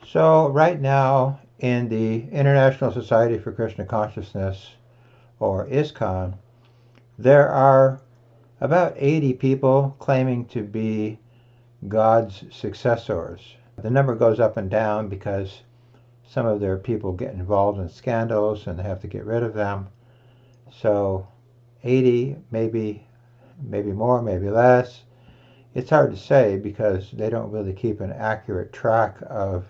So right now in the International Society for Krishna Consciousness, or ISKCON, there are about 80 people claiming to be God's successors. The number goes up and down because some of their people get involved in scandals and they have to get rid of them. So 80, maybe more, maybe less. It's hard to say because they don't really keep an accurate track of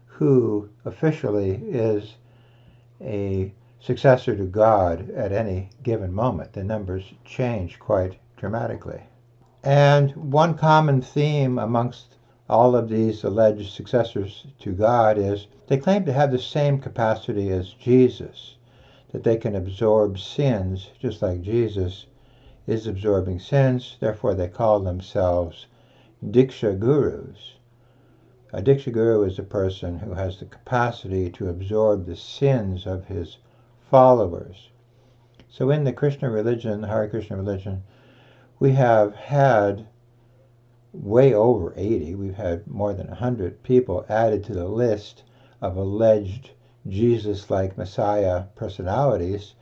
who officially is a successor to God at any given moment. The numbers change quite dramatically. And one common theme amongst all of these alleged successors to God is they claim to have the same capacity as Jesus, that they can absorb sins just like Jesus is absorbing sins. Therefore, they call themselves Diksha Gurus. A Diksha Guru is a person who has the capacity to absorb the sins of his followers. So in the Krishna religion, the Hare Krishna religion, we have had way over 80. We've had more than 100 people added to the list of alleged Jesus-like Messiah personalities,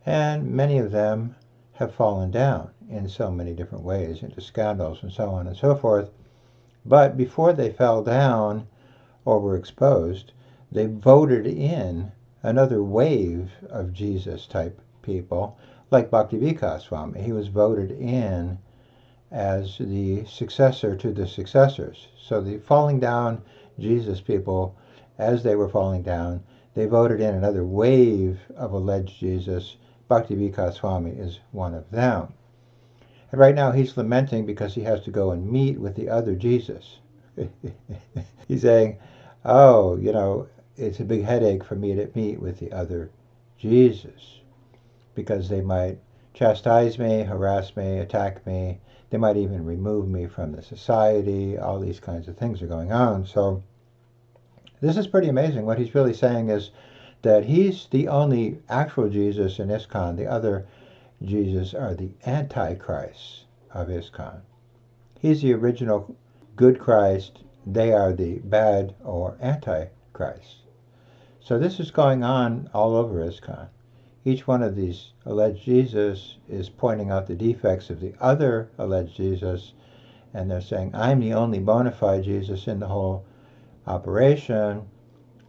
and many of them have fallen down in so many different ways into scandals and so on and so forth. But before they fell down or were exposed, they voted in another wave of Jesus-type people, like Bhakti Vikas Swami. He was voted in as the successor to the successors. So the falling down Jesus people, as they were falling down, they voted in another wave of alleged Jesus. Bhakti Vikas Swami is one of them. And right now he's lamenting because he has to go and meet with the other Jesus. He's saying, oh, it's a big headache for me to meet with the other Jesus because they might chastise me, harass me, attack me. They might even remove me from the society. All these kinds of things are going on. So this is pretty amazing. What he's really saying is that he's the only actual Jesus in ISKCON. The other Jesus are the antichrists of ISKCON. He's the original good Christ. They are the bad or antichrist. So this is going on all over ISKCON. Each one of these alleged Jesus is pointing out the defects of the other alleged Jesus, and they're saying, I'm the only bona fide Jesus in the whole operation.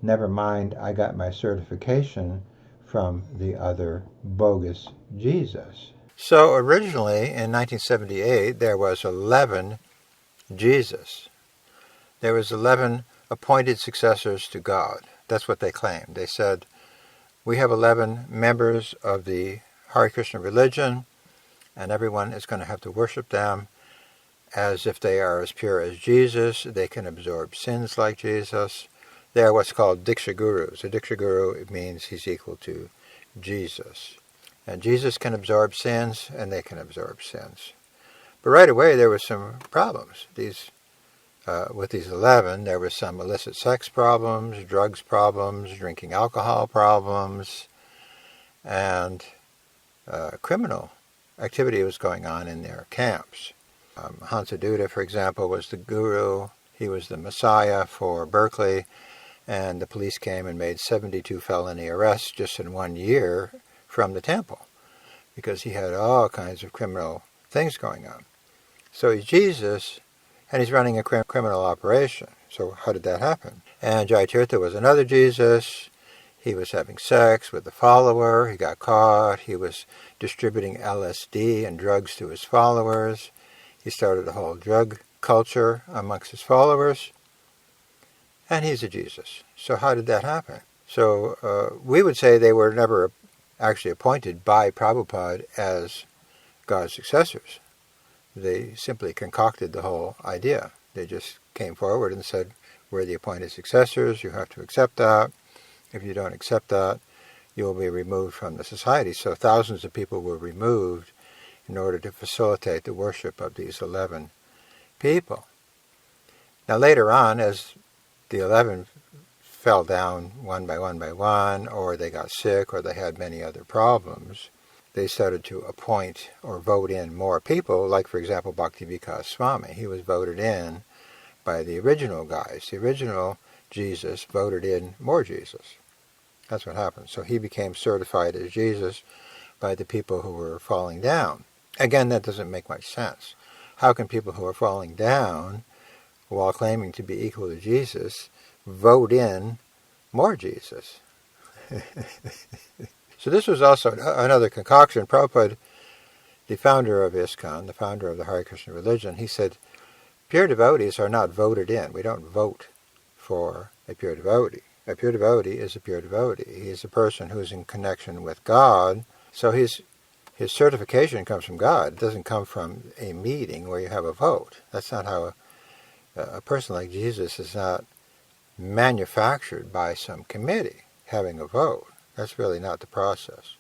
Never mind, I got my certification from the other bogus Jesus. So originally, in 1978, there was 11 Jesus. There was 11 appointed successors to God. That's what they claimed. They said, we have 11 members of the Hare Krishna religion, and everyone is going to have to worship them as if they are as pure as Jesus. They can absorb sins like Jesus. They are what's called Diksha Gurus. A Diksha Guru, it means he's equal to Jesus. And Jesus can absorb sins, and they can absorb sins. But right away, there were some problems. With these 11, there were some illicit sex problems, drugs problems, drinking alcohol problems, and criminal activity was going on in their camps. Hansaduta, for example, was the guru. He was the messiah for Berkeley, and the police came and made 72 felony arrests just in 1 year from the temple because he had all kinds of criminal things going on. So he's Jesus, and he's running a criminal operation. So how did that happen? And Jayatirtha was another Jesus. He was having sex with a follower. He got caught. He was distributing LSD and drugs to his followers. He started a whole drug culture amongst his followers. And he's a Jesus. So how did that happen? So we would say they were never actually appointed by Prabhupada as God's successors. They simply concocted the whole idea. They just came forward and said, we're the appointed successors, you have to accept that. If you don't accept that, you will be removed from the society. So thousands of people were removed in order to facilitate the worship of these 11 people. Now later on, as the 11 fell down one by one, or they got sick, or they had many other problems, they started to appoint or vote in more people, like, for example, Bhakti Vikas Swami. He was voted in by the original guys. The original Jesus voted in more Jesus. That's what happened. So he became certified as Jesus by the people who were falling down. Again, that doesn't make much sense. How can people who are falling down, while claiming to be equal to Jesus, vote in more Jesus? So this was also another concoction. Prabhupada, the founder of ISKCON, the founder of the Hare Krishna religion, he said, pure devotees are not voted in. We don't vote for a pure devotee. A pure devotee is a pure devotee. He is a person who is in connection with God. So his certification comes from God. It doesn't come from a meeting where you have a vote. That's not how a person like Jesus is not manufactured by some committee having a vote. That's really not the process.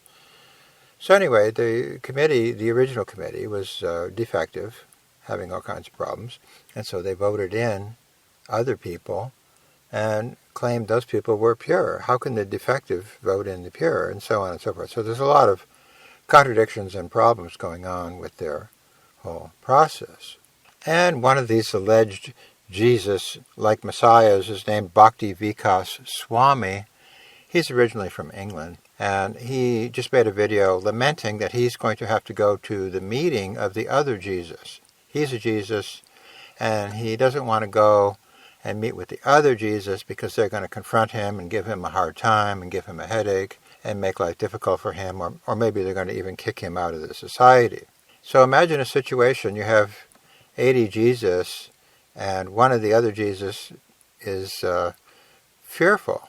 So anyway, the original committee was defective, having all kinds of problems, and so they voted in other people and claimed those people were pure. How can the defective vote in the pure, and so on and so forth. So there's a lot of contradictions and problems going on with their whole process. And one of these alleged Jesus-like messiahs is named Bhakti Vikas Swami. He's originally from England, and he just made a video lamenting that he's going to have to go to the meeting of the other Jesus. He's a Jesus, and he doesn't want to go and meet with the other Jesus because they're going to confront him and give him a hard time and give him a headache and make life difficult for him, or maybe they're going to even kick him out of the society. So imagine a situation, you have 80 Jesus, and one of the other Jesus is fearful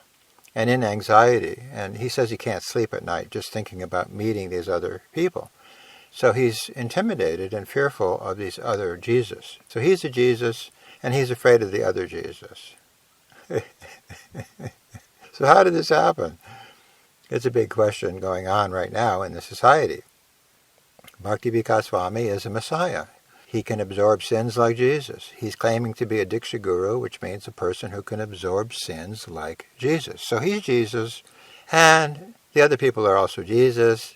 and in anxiety, and he says he can't sleep at night just thinking about meeting these other people. So he's intimidated and fearful of these other Jesus. So he's a Jesus, and he's afraid of the other Jesus. So how did this happen? It's a big question going on right now in the society. Bhakti Vikas Swami is a Messiah. He can absorb sins like Jesus. He's claiming to be a Diksha Guru, which means a person who can absorb sins like Jesus. So he's Jesus, and the other people are also Jesus.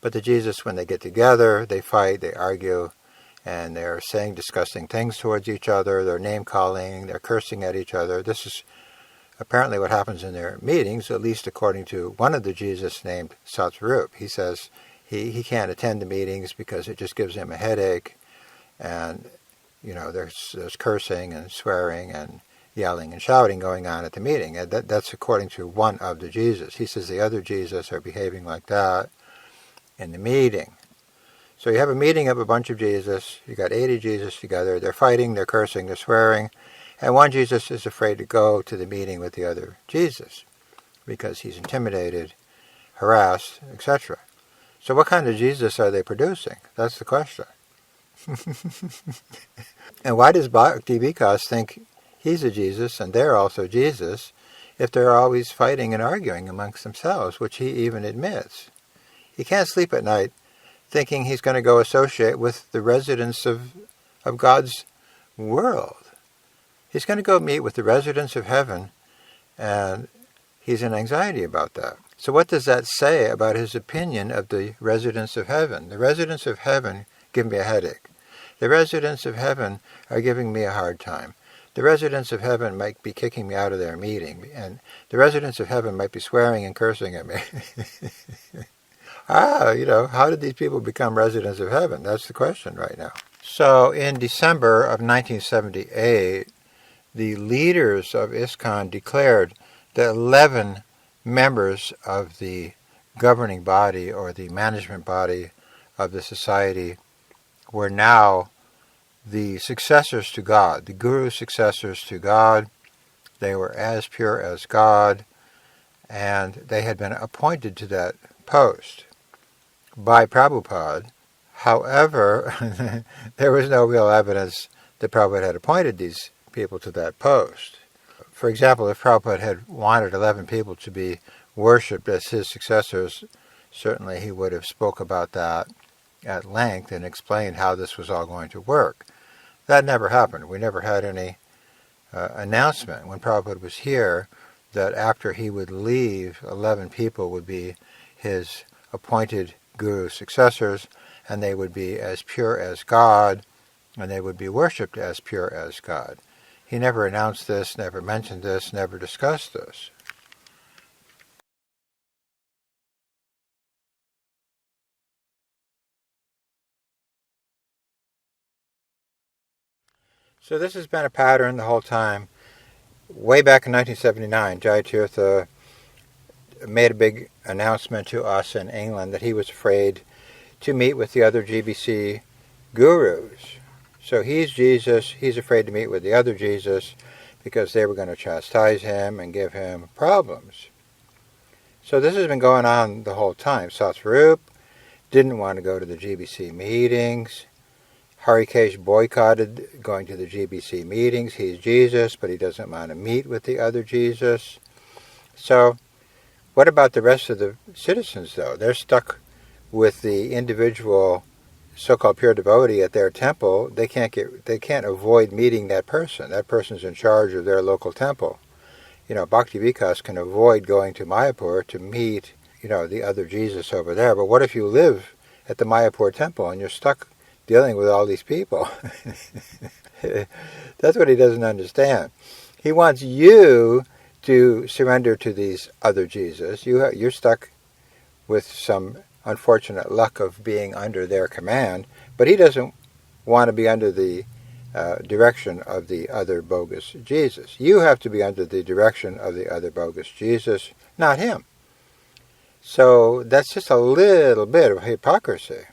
But the Jesus, when they get together, they fight, they argue, and they're saying disgusting things towards each other. They're name-calling, they're cursing at each other. This is apparently what happens in their meetings, at least according to one of the Jesus named Satsvarup. He says he can't attend the meetings because it just gives him a headache. And, there's cursing and swearing and yelling and shouting going on at the meeting. And that's according to one of the Jesus. He says the other Jesus are behaving like that in the meeting. So you have a meeting of a bunch of Jesus. You got 80 Jesus together. They're fighting, they're cursing, they're swearing. And one Jesus is afraid to go to the meeting with the other Jesus because he's intimidated, harassed, etc. So what kind of Jesus are they producing? That's the question. And why does Bhakti Vikas think he's a Jesus and they're also Jesus if they're always fighting and arguing amongst themselves, which he even admits? He can't sleep at night thinking he's going to go associate with the residents of God's world. He's going to go meet with the residents of heaven, and he's in anxiety about that. So what does that say about his opinion of the residents of heaven? The residents of heaven give me a headache. The residents of heaven are giving me a hard time. The residents of heaven might be kicking me out of their meeting, and the residents of heaven might be swearing and cursing at me. How did these people become residents of heaven? That's the question right now. So in December of 1978, the leaders of ISKCON declared that 11 members of the governing body or the management body of the society were now the successors to God, the Guru's successors to God. They were as pure as God, and they had been appointed to that post by Prabhupada. However, there was no real evidence that Prabhupada had appointed these people to that post. For example, if Prabhupada had wanted 11 people to be worshipped as his successors, certainly he would have spoke about that at length and explained how this was all going to work. That never happened. We never had any announcement when Prabhupada was here that after he would leave, 11 people would be his appointed Guru successors, and they would be as pure as God, and they would be worshipped as pure as God. He never announced this, never mentioned this, never discussed this. So this has been a pattern the whole time. Way back in 1979, Jai Tirtha made a big announcement to us in England that he was afraid to meet with the other GBC gurus. So he's Jesus, he's afraid to meet with the other Jesus because they were going to chastise him and give him problems. So this has been going on the whole time. Satsvarup didn't want to go to the GBC meetings. Harikesh boycotted going to the GBC meetings. He's Jesus, but he doesn't want to meet with the other Jesus. So what about the rest of the citizens, though? They're stuck with the individual so-called pure devotee at their temple. They can't avoid meeting that person. That person's in charge of their local temple. Bhakti Vikas can avoid going to Mayapur to meet, the other Jesus over there. But what if you live at the Mayapur temple and you're stuck dealing with all these people? That's what he doesn't understand. He wants you to surrender to these other Jesus. You're stuck with some unfortunate luck of being under their command, but he doesn't want to be under the direction of the other bogus Jesus. You have to be under the direction of the other bogus Jesus, not him. So that's just a little bit of hypocrisy.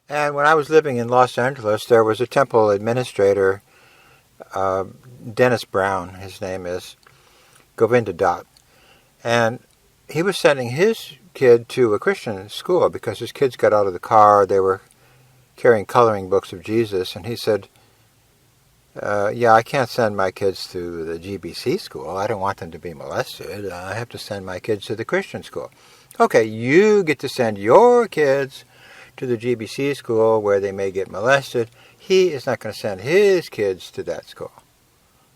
And when I was living in Los Angeles, there was a temple administrator, Dennis Brown, his name is, Govinda Dutt, and he was sending his kid to a Christian school because his kids got out of the car. They were carrying coloring books of Jesus, and he said, I can't send my kids to the GBC school. I don't want them to be molested. I have to send my kids to the Christian school. Okay, you get to send your kids to the GBC school where they may get molested. He is not going to send his kids to that school.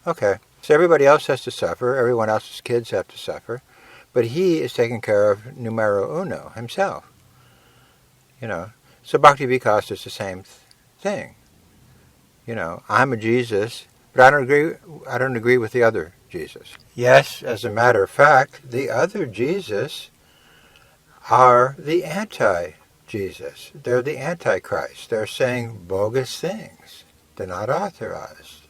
Okay, so everybody else has to suffer. Everyone else's kids have to suffer. But he is taking care of numero uno himself. So Bhakti Vikas is the same thing. I'm a Jesus, but I don't agree with the other Jesus. Yes, as a matter of fact, the other Jesus are the anti-Jesus. They're the Antichrist. They're saying bogus things. They're not authorized.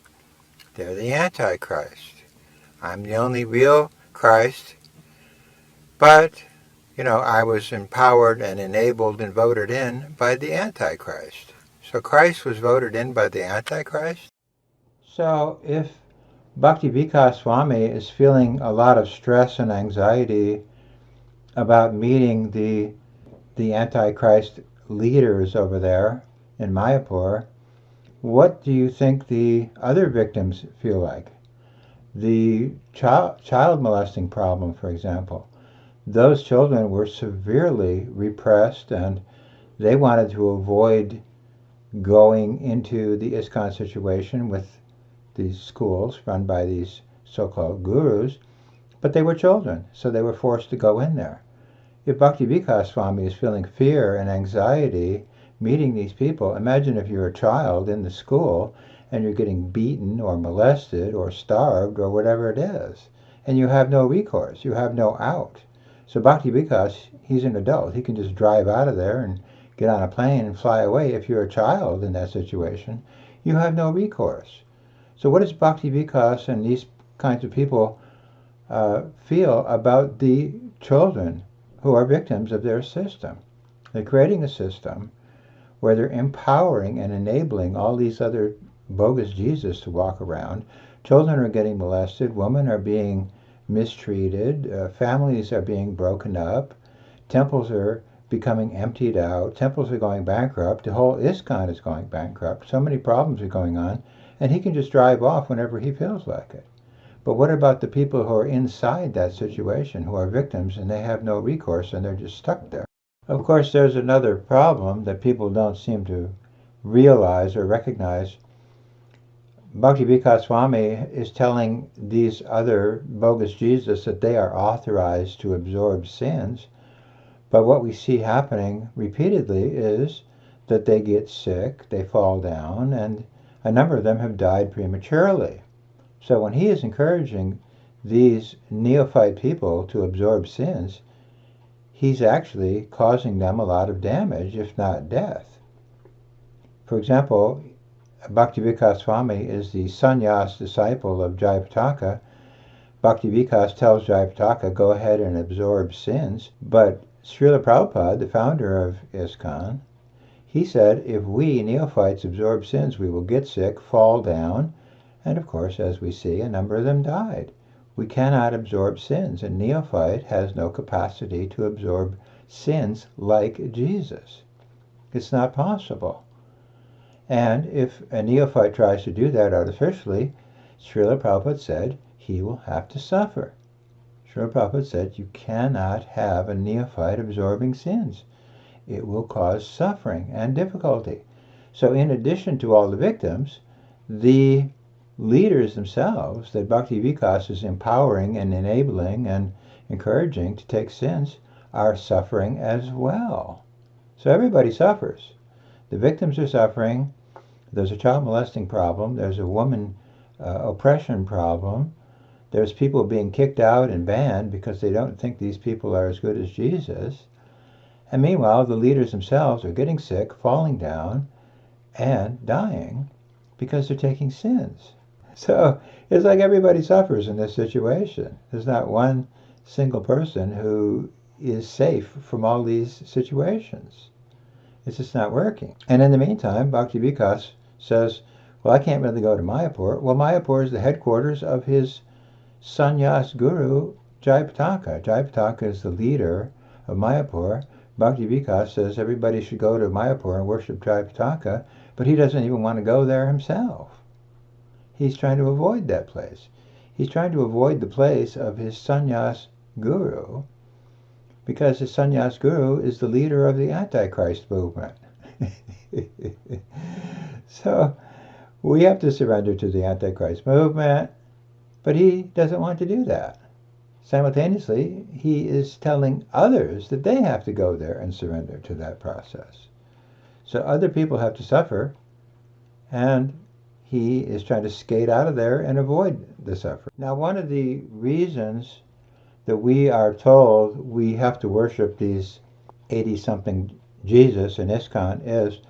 They're the Antichrist. I'm the only real Christ. But, I was empowered and enabled and voted in by the Antichrist. So Christ was voted in by the Antichrist? So if Bhakti Vikas Swami is feeling a lot of stress and anxiety about meeting the Antichrist leaders over there in Mayapur, what do you think the other victims feel like? The child molesting problem, for example. Those children were severely repressed, and they wanted to avoid going into the ISKCON situation with these schools run by these so-called gurus, but they were children, so they were forced to go in there. If Bhakti Vikas Swami is feeling fear and anxiety meeting these people, imagine if you're a child in the school and you're getting beaten or molested or starved or whatever it is, and you have no recourse, you have no out. So Bhakti Vikas, he's an adult. He can just drive out of there and get on a plane and fly away. If you're a child in that situation, you have no recourse. So what does Bhakti Vikas and these kinds of people feel about the children who are victims of their system? They're creating a system where they're empowering and enabling all these other bogus Jesus to walk around. Children are getting molested. Women are being mistreated. Families are being broken up. Temples are becoming emptied out. Temples are going bankrupt. The whole ISKCON is going bankrupt. So many problems are going on, and he can just drive off whenever he feels like it. But what about the people who are inside that situation, who are victims, and they have no recourse, and they're just stuck there? Of course, there's another problem that people don't seem to realize or recognize. Bhakti Vikas Swami is telling these other bogus Jesus that they are authorized to absorb sins, but what we see happening repeatedly is that they get sick, they fall down, and a number of them have died prematurely. So when he is encouraging these neophyte people to absorb sins, he's actually causing them a lot of damage, if not death. For example, Bhakti Vikas Swami is the sannyas disciple of Jayapataka. Bhakti Vikas tells Jayapataka, go ahead and absorb sins. But Srila Prabhupada, the founder of ISKCON, he said, if we neophytes absorb sins, we will get sick, fall down, and of course, as we see, a number of them died. We cannot absorb sins. A neophyte has no capacity to absorb sins like Jesus. It's not possible. And if a neophyte tries to do that artificially, Srila Prabhupada said he will have to suffer. Srila Prabhupada said you cannot have a neophyte absorbing sins. It will cause suffering and difficulty. So in addition to all the victims, the leaders themselves that Bhakti Vikas is empowering and enabling and encouraging to take sins are suffering as well. So everybody suffers. The victims are suffering. There's a child molesting problem. There's a woman oppression problem. There's people being kicked out and banned because they don't think these people are as good as Jesus. And meanwhile, the leaders themselves are getting sick, falling down, and dying because they're taking sins. So it's like everybody suffers in this situation. There's not one single person who is safe from all these situations. It's just not working. And in the meantime, Bhakti Vikas says, well, I can't really go to Mayapur. Well, Mayapur is the headquarters of his sannyas guru, Jayapataka. Jayapataka is the leader of Mayapur. Bhakti Vikas says everybody should go to Mayapur and worship Jayapataka, but he doesn't even want to go there himself. He's trying to avoid that place. He's trying to avoid the place of his sannyas guru, because his sannyas guru is the leader of the Antichrist movement. So we have to surrender to the Antichrist movement, but he doesn't want to do that. Simultaneously, he is telling others that they have to go there and surrender to that process. So other people have to suffer, and he is trying to skate out of there and avoid the suffering. Now, one of the reasons that we are told we have to worship these 80-something Jesus in ISKCON is,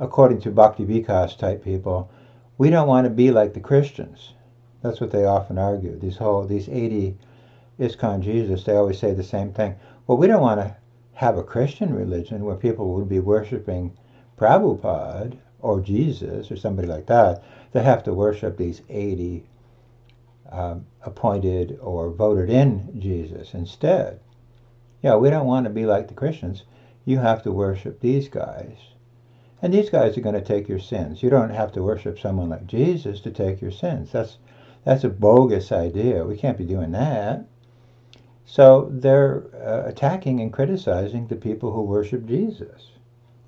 according to Bhakti Vikas type people, we don't want to be like the Christians. That's what they often argue. These 80 ISKCON Jesus, they always say the same thing. Well, we don't want to have a Christian religion where people would be worshiping Prabhupada or Jesus or somebody like that. They have to worship these 80 appointed or voted in Jesus instead. Yeah, we don't want to be like the Christians. You have to worship these guys. And these guys are going to take your sins. You don't have to worship someone like Jesus to take your sins. That's a bogus idea. We can't be doing that. So they're attacking and criticizing the people who worship Jesus.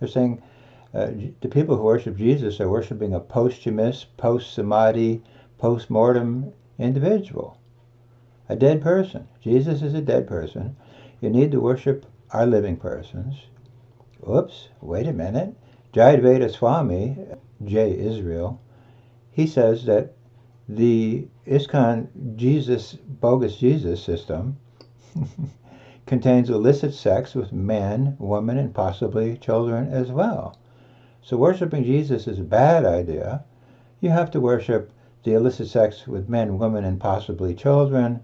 They're saying the people who worship Jesus are worshiping a posthumous, post-samadhi, post-mortem individual. A dead person. Jesus is a dead person. You need to worship our living persons. Oops, wait a minute. Bhakti Swami, J. Israel, he says that the ISKCON Jesus, bogus Jesus system contains illicit sex with men, women, and possibly children as well. So worshiping Jesus is a bad idea. You have to worship the illicit sex with men, women, and possibly children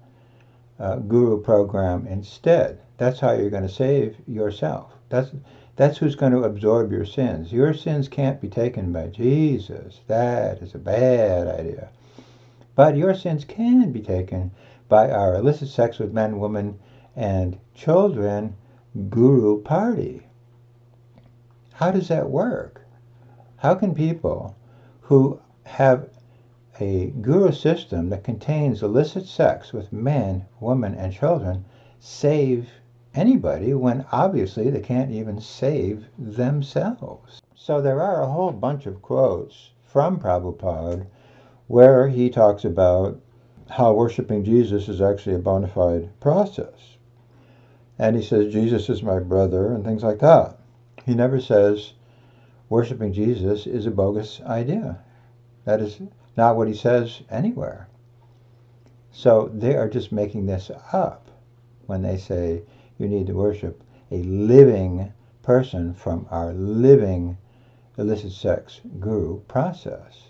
guru program instead. That's how you're going to save yourself. That's who's going to absorb your sins. Your sins can't be taken by Jesus. That is a bad idea. But your sins can be taken by our illicit sex with men, women, and children guru party. How does that work? How can people who have a guru system that contains illicit sex with men, women, and children save anybody when obviously they can't even save themselves? So there are a whole bunch of quotes from Prabhupada where he talks about how worshiping Jesus is actually a bona fide process. And he says, Jesus is my brother, and things like that. He never says worshiping Jesus is a bogus idea. That is not what he says anywhere. So they are just making this up when they say you need to worship a living person from our living illicit sex guru process.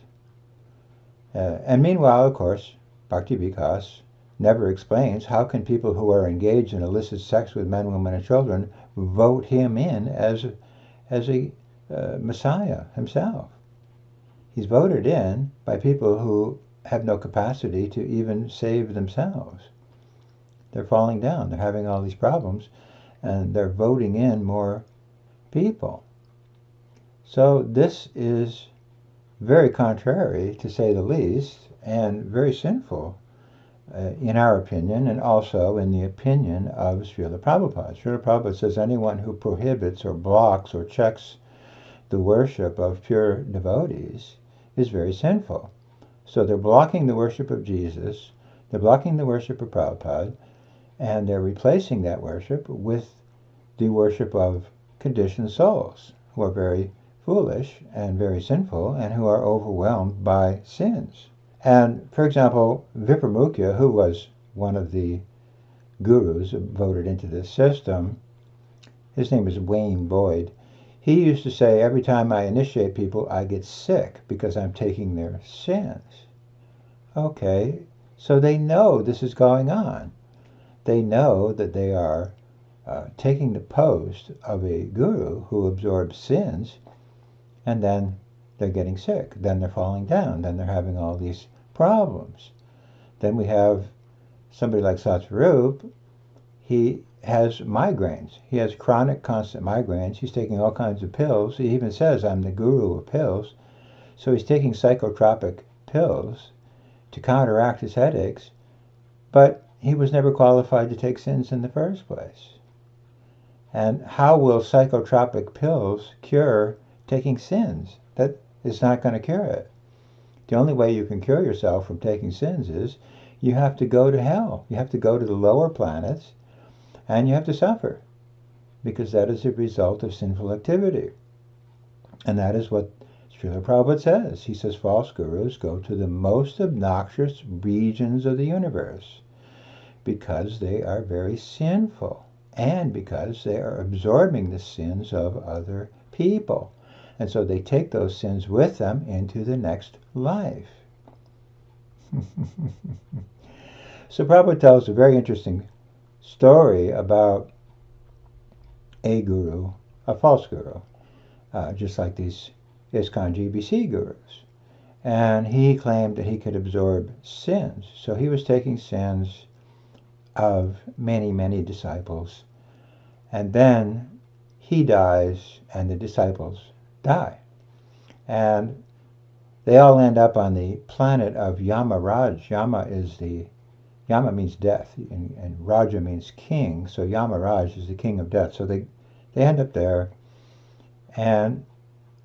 And meanwhile, of course, Bhakti Vikas never explains how can people who are engaged in illicit sex with men, women, and children vote him in as a Messiah himself. He's voted in by people who have no capacity to even save themselves. They're falling down. They're having all these problems, and they're voting in more people. So this is very contrary, to say the least, and very sinful, in our opinion, and also in the opinion of Srila Prabhupada. Srila Prabhupada says anyone who prohibits or blocks or checks the worship of pure devotees is very sinful. So they're blocking the worship of Jesus, they're blocking the worship of Prabhupada, and they're replacing that worship with the worship of conditioned souls who are very foolish and very sinful and who are overwhelmed by sins. And, for example, Vipramukhya, who was one of the gurus voted into this system, his name is Wayne Boyd, he used to say, every time I initiate people, I get sick because I'm taking their sins. Okay, so they know this is going on. They know that they are taking the post of a guru who absorbs sins, and then they're getting sick. Then they're falling down. Then they're having all these problems. Then we have somebody like Satsvarup. He has migraines. He has chronic, constant migraines. He's taking all kinds of pills. He even says, I'm the guru of pills. So he's taking psychotropic pills to counteract his headaches, but he was never qualified to take sins in the first place. And how will psychotropic pills cure taking sins? That is not going to cure it. The only way you can cure yourself from taking sins is you have to go to hell. You have to go to the lower planets, and you have to suffer, because that is a result of sinful activity. And that is what Srila Prabhupada says. He says false gurus go to the most obnoxious regions of the universe because they are very sinful and because they are absorbing the sins of other people. And so they take those sins with them into the next life. So Prabhupada tells a very interesting story about a guru, a false guru, just like these ISKCON GBC gurus. And he claimed that he could absorb sins. So he was taking sins of many, many disciples. And then he dies and the disciples die. And they all end up on the planet of Yamaraj. Yama means death, and Raja means king. So Yamaraj is the king of death. So they end up there. And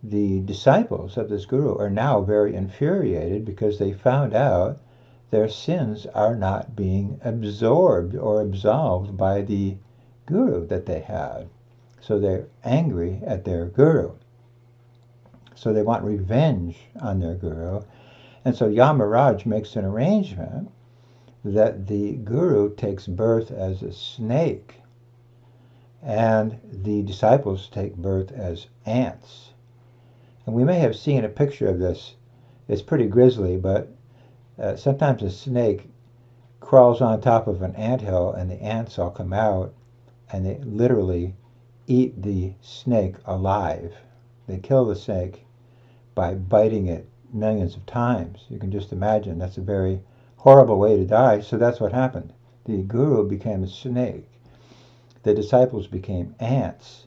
the disciples of this guru are now very infuriated because they found out their sins are not being absorbed or absolved by the guru that they had. So they're angry at their guru. So they want revenge on their guru. And so Yamaraj makes an arrangement that the guru takes birth as a snake and the disciples take birth as ants. And we may have seen a picture of this. It's pretty grisly, but sometimes a snake crawls on top of an anthill and the ants all come out and they literally eat the snake alive. They kill the snake by biting it millions of times. You can just imagine that's a very horrible way to die. So that's what happened. The guru became a snake. The disciples became ants.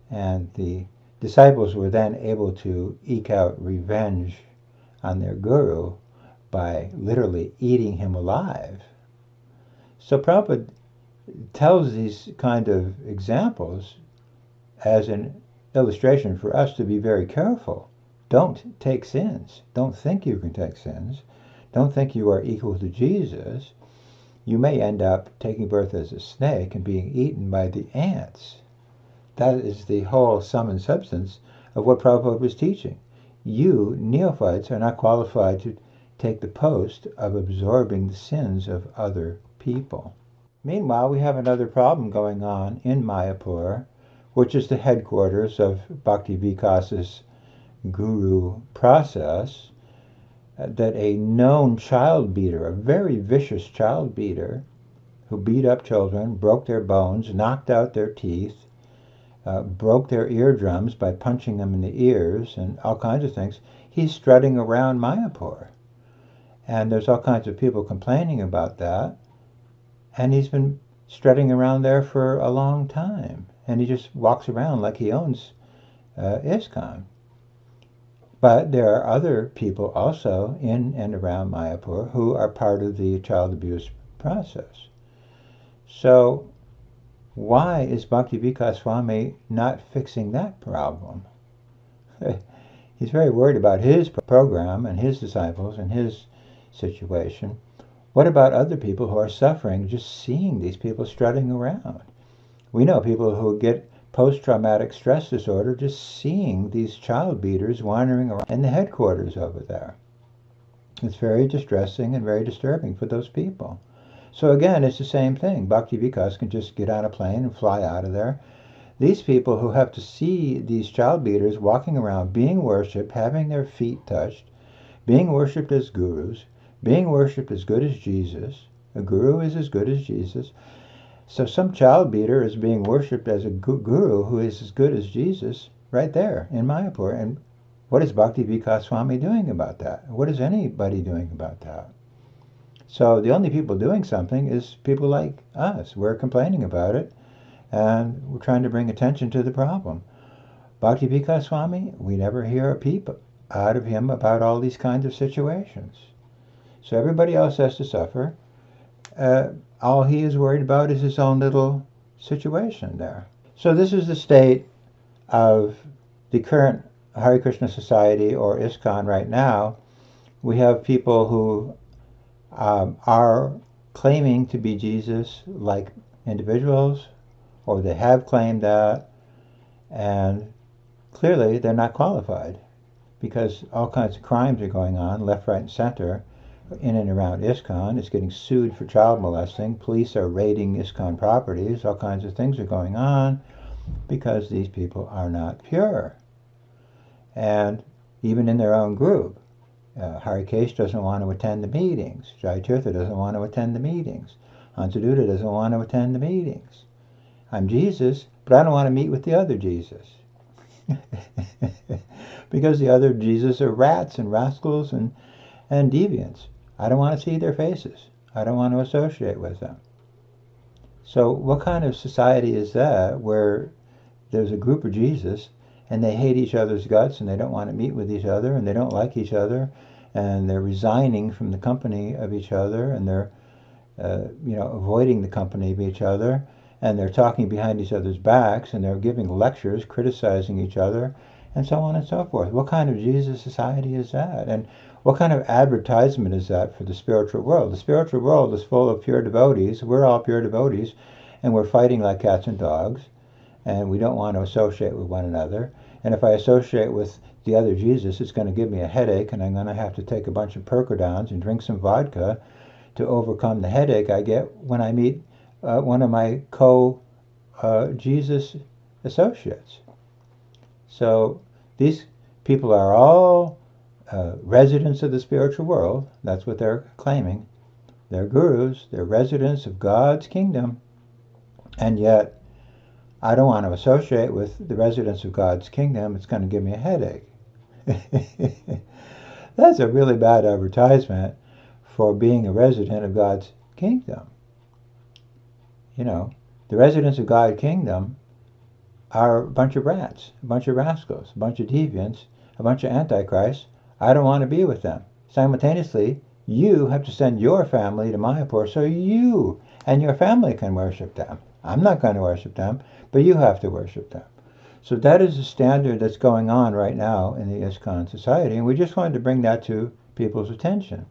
And the disciples were then able to eke out revenge on their guru by literally eating him alive. So Prabhupada tells these kind of examples as an illustration for us to be very careful. Don't take sins. Don't think you can take sins. Don't think you are equal to Jesus. You may end up taking birth as a snake and being eaten by the ants. That is the whole sum and substance of what Prabhupada was teaching. You, neophytes, are not qualified to take the post of absorbing the sins of other people. Meanwhile, we have another problem going on in Mayapur, which is the headquarters of Bhakti Vikas's guru process, that a known child beater, a very vicious child beater, who beat up children, broke their bones, knocked out their teeth, broke their eardrums by punching them in the ears, and all kinds of things, he's strutting around Mayapur. And there's all kinds of people complaining about that. And he's been strutting around there for a long time. And he just walks around like he owns ISKCON. But there are other people also in and around Mayapur who are part of the child abuse process. So why is Bhakti Vikas Swami not fixing that problem? He's very worried about his program and his disciples and his situation. What about other people who are suffering just seeing these people strutting around? We know people who get post-traumatic stress disorder just seeing these child beaters wandering around in the headquarters over there. It's very distressing and very disturbing for those people. So again, it's the same thing. Bhakti Vikas can just get on a plane and fly out of there. These people who have to see these child beaters walking around, being worshipped, having their feet touched, being worshipped as gurus, being worshipped as good as Jesus. A guru is as good as Jesus. So some child beater is being worshipped as a guru who is as good as Jesus right there in Mayapur. And what is Bhakti Vikas Swami doing about that? What is anybody doing about that? So the only people doing something is people like us. We're complaining about it, and we're trying to bring attention to the problem. Bhakti Vikas Swami, we never hear a peep out of him about all these kinds of situations. So everybody else has to suffer. All he is worried about is his own little situation there. So this is the state of the current Hare Krishna Society or ISKCON right now. We have people who are claiming to be Jesus like individuals, or they have claimed that, and clearly they're not qualified because all kinds of crimes are going on left, right, and center in and around ISKCON. It's getting sued for child molesting. Police are raiding ISKCON properties. All kinds of things are going on because these people are not pure. And even in their own group, Harikesh doesn't want to attend the meetings. Jai Tirtha doesn't want to attend the meetings. Hansaduta doesn't want to attend the meetings. I'm Jesus, but I don't want to meet with the other Jesus. Because the other Jesus are rats and rascals and deviants. I don't want to see their faces. I don't want to associate with them. So what kind of society is that where there's a group of Jesus and they hate each other's guts and they don't want to meet with each other and they don't like each other and they're resigning from the company of each other and they're avoiding the company of each other and they're talking behind each other's backs and they're giving lectures criticizing each other and so on and so forth? What kind of Jesus society is that? And what kind of advertisement is that for the spiritual world? The spiritual world is full of pure devotees. We're all pure devotees, and we're fighting like cats and dogs, and we don't want to associate with one another. And if I associate with the other Jesus, it's going to give me a headache, and I'm going to have to take a bunch of Percodons and drink some vodka to overcome the headache I get when I meet one of my co-Jesus associates. So these people are all residents of the spiritual world. That's what they're claiming. They're gurus. They're residents of God's kingdom. And yet, I don't want to associate with the residents of God's kingdom. It's going to give me a headache. That's a really bad advertisement for being a resident of God's kingdom. You know, the residents of God's kingdom are a bunch of rats, a bunch of rascals, a bunch of deviants, a bunch of antichrists. I don't want to be with them. Simultaneously, you have to send your family to Mayapur so you and your family can worship them. I'm not going to worship them, but you have to worship them. So that is the standard that's going on right now in the ISKCON society, and we just wanted to bring that to people's attention.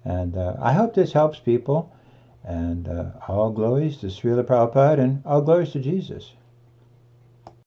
And I hope this helps people, and all glories to Srila Prabhupada, and all glories to Jesus.